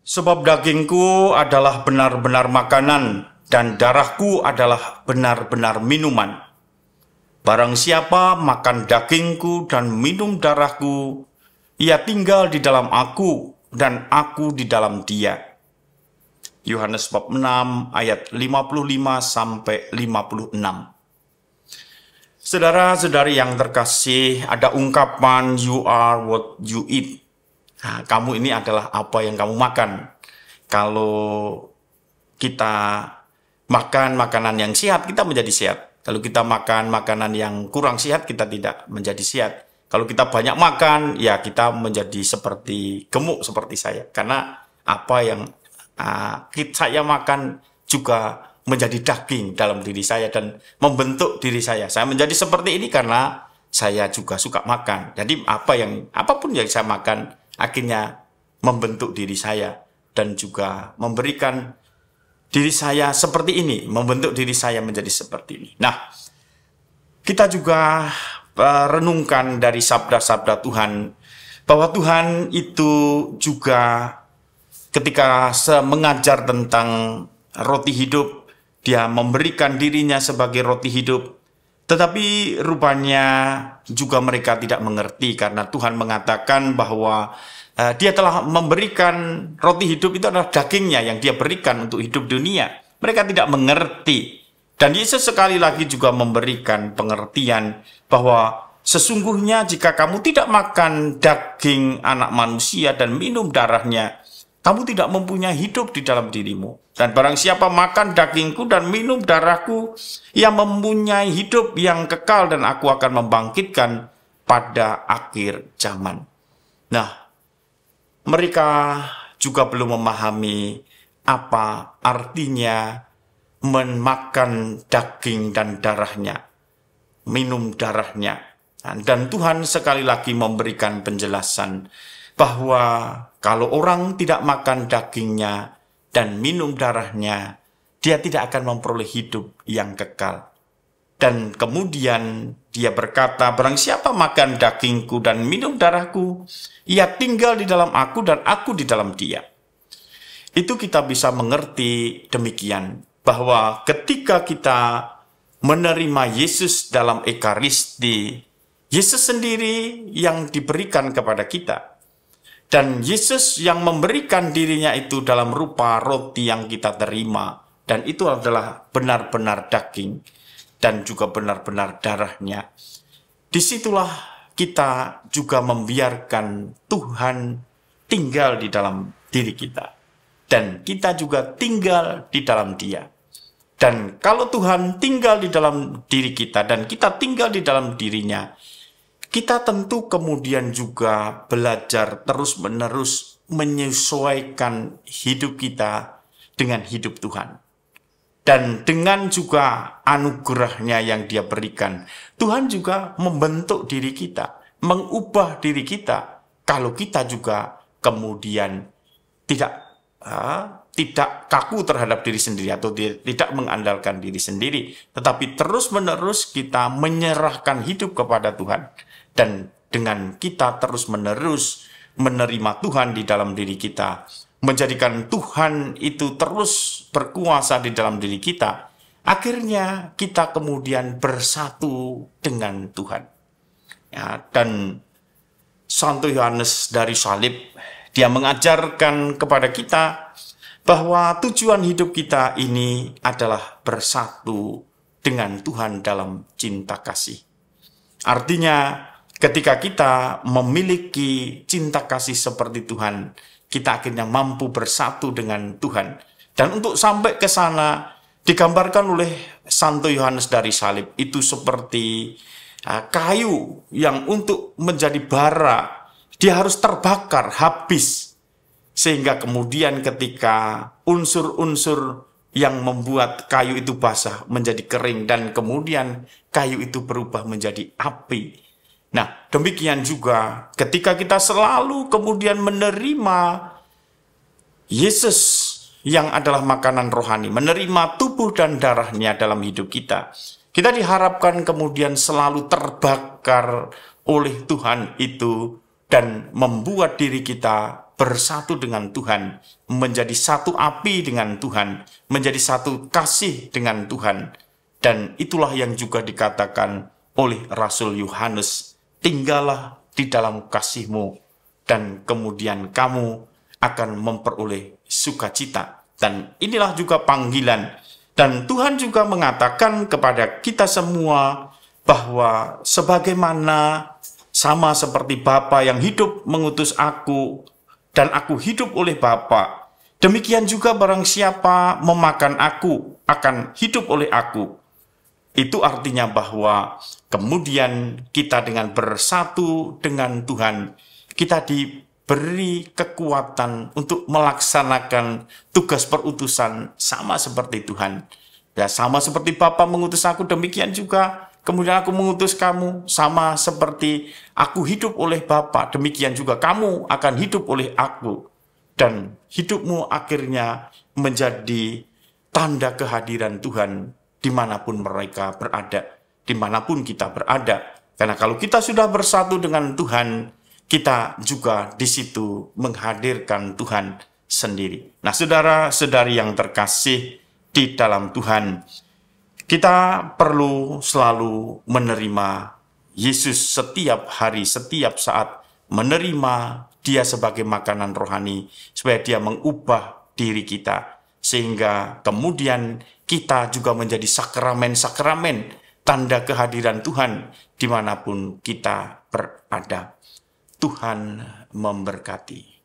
Sebab dagingku adalah benar-benar makanan, dan darahku adalah benar-benar minuman. Barang siapa makan dagingku dan minum darahku, ia tinggal di dalam aku, dan aku di dalam dia. Yohanes bab 6 ayat 55-56. Saudara-saudari yang terkasih, ada ungkapan you are what you eat. Nah, kamu ini adalah apa yang kamu makan. Kalau kita makan makanan yang sehat, kita menjadi sehat. Kalau kita makan makanan yang kurang sehat, kita tidak menjadi sehat. Kalau kita banyak makan, ya kita menjadi seperti gemuk seperti saya. Karena apa yang saya makan juga menjadi daging dalam diri saya dan membentuk diri saya. Saya menjadi seperti ini karena saya juga suka makan. Jadi apapun yang saya makan akhirnya membentuk diri saya dan juga memberikan diri saya seperti ini, membentuk diri saya menjadi seperti ini. Nah, kita juga renungkan dari sabda-sabda Tuhan bahwa Tuhan itu juga ketika mengajar tentang roti hidup, dia memberikan dirinya sebagai roti hidup, tetapi rupanya juga mereka tidak mengerti karena Tuhan mengatakan bahwa dia telah memberikan roti hidup itu adalah dagingnya yang dia berikan untuk hidup dunia. Mereka tidak mengerti. Dan Yesus sekali lagi juga memberikan pengertian bahwa sesungguhnya jika kamu tidak makan daging anak manusia dan minum darahnya, kamu tidak mempunyai hidup di dalam dirimu. Dan barang siapa makan dagingku dan minum darahku, ia mempunyai hidup yang kekal dan aku akan membangkitkan pada akhir zaman. Nah, mereka juga belum memahami apa artinya memakan daging dan darahnya, minum darahnya. Dan Tuhan sekali lagi memberikan penjelasan bahwa kalau orang tidak makan dagingnya dan minum darahnya, dia tidak akan memperoleh hidup yang kekal. Dan kemudian dia berkata, barang siapa makan dagingku dan minum darahku, ia tinggal di dalam aku dan aku di dalam dia. Itu kita bisa mengerti demikian, bahwa ketika kita menerima Yesus dalam Ekaristi, Yesus sendiri yang diberikan kepada kita. Dan Yesus yang memberikan dirinya itu dalam rupa roti yang kita terima. Dan itu adalah benar-benar daging dan juga benar-benar darahnya. Disitulah kita juga membiarkan Tuhan tinggal di dalam diri kita. Dan kita juga tinggal di dalam Dia. Dan kalau Tuhan tinggal di dalam diri kita dan kita tinggal di dalam dirinya, kita tentu kemudian juga belajar terus-menerus menyesuaikan hidup kita dengan hidup Tuhan. Dan dengan juga anugerahnya yang Dia berikan, Tuhan juga membentuk diri kita, mengubah diri kita. Kalau kita juga kemudian tidak kaku terhadap diri sendiri atau tidak mengandalkan diri sendiri, tetapi terus-menerus kita menyerahkan hidup kepada Tuhan. Dan dengan kita terus-menerus menerima Tuhan di dalam diri kita, menjadikan Tuhan itu terus berkuasa di dalam diri kita, akhirnya kita kemudian bersatu dengan Tuhan. Ya, dan Santo Yohanes dari Salib, dia mengajarkan kepada kita bahwa tujuan hidup kita ini adalah bersatu dengan Tuhan dalam cinta kasih. Artinya, ketika kita memiliki cinta kasih seperti Tuhan, kita akhirnya mampu bersatu dengan Tuhan. Dan untuk sampai ke sana, digambarkan oleh Santo Yohanes dari Salib, itu seperti kayu yang untuk menjadi bara, dia harus terbakar habis. Sehingga kemudian ketika unsur-unsur yang membuat kayu itu basah menjadi kering, dan kemudian kayu itu berubah menjadi api. Nah, demikian juga ketika kita selalu kemudian menerima Yesus yang adalah makanan rohani, menerima tubuh dan darahnya dalam hidup kita, kita diharapkan kemudian selalu terbakar oleh Tuhan itu dan membuat diri kita bersatu dengan Tuhan, menjadi satu api dengan Tuhan, menjadi satu kasih dengan Tuhan. Dan itulah yang juga dikatakan oleh Rasul Yohanes, tinggallah di dalam kasih-Mu, dan kemudian kamu akan memperoleh sukacita. Dan inilah juga panggilan. Dan Tuhan juga mengatakan kepada kita semua bahwa sebagaimana sama seperti Bapa yang hidup mengutus aku dan aku hidup oleh Bapa, demikian juga barang siapa memakan aku akan hidup oleh aku. Itu artinya bahwa kemudian kita dengan bersatu dengan Tuhan, kita diberi kekuatan untuk melaksanakan tugas perutusan sama seperti Tuhan. Ya, sama seperti Bapa mengutus aku, demikian juga kemudian aku mengutus kamu, sama seperti aku hidup oleh Bapa, demikian juga kamu akan hidup oleh aku. Dan hidupmu akhirnya menjadi tanda kehadiran Tuhan dimanapun mereka berada, dimanapun kita berada. Karena kalau kita sudah bersatu dengan Tuhan, kita juga di situ menghadirkan Tuhan sendiri. Nah, saudara-saudari yang terkasih di dalam Tuhan, kita perlu selalu menerima Yesus setiap hari, setiap saat, menerima Dia sebagai makanan rohani, supaya Dia mengubah diri kita, sehingga kemudian kita juga menjadi sakramen-sakramen, tanda kehadiran Tuhan dimanapun kita berada. Tuhan memberkati.